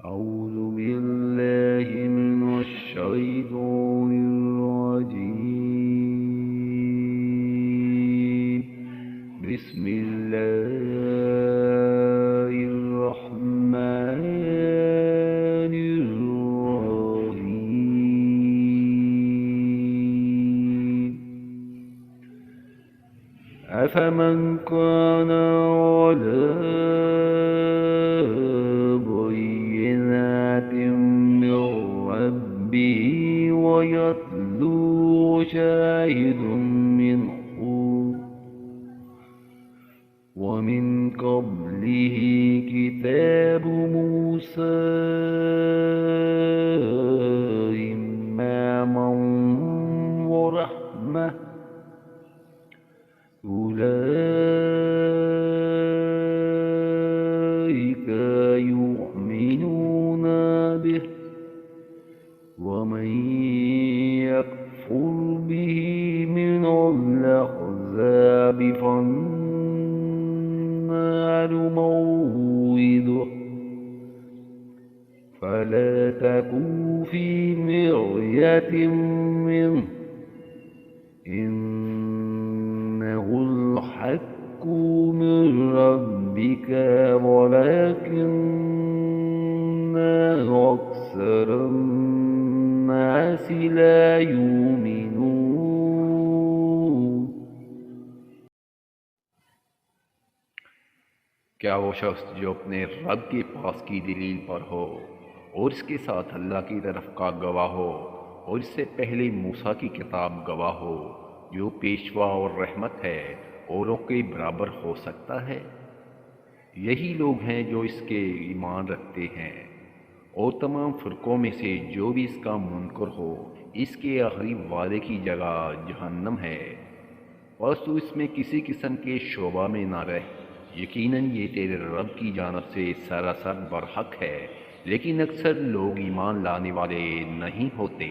أعوذ بالله من الشيطان الرجيم. بسم الله الرحمن الرحيم. أفمن كان على بينات من ربه ويتلو شاهد منه ومن قبله كتاب موسى إماما ورحمة أولئك يؤمنون به ومن يكفر به من الأحزاب فالنار موعده فلا تكن في مرية منه إنه الحق من ربك ولكن أكثر الناس لا يؤمنون। क्या वो शख्स जो अपने रब के पास की दलील पर हो और इसके साथ अल्लाह की तरफ का गवाह हो और इससे पहले मूसा की किताब गवाह हो जो पेशवा और रहमत है औरों के बराबर हो सकता है? यही लोग हैं जो इसके ईमान रखते हैं। और तमाम फ़िरक़ों में से जो भी इसका मुनकर हो इसके आखिरी वादे की जगह जहन्नम है, बस तू इसमें किसी किस्म के शोबा में ना रह। यकीनन ये तेरे रब की जानब से सरासर बरहक है, लेकिन अक्सर लोग ईमान लाने वाले नहीं होते।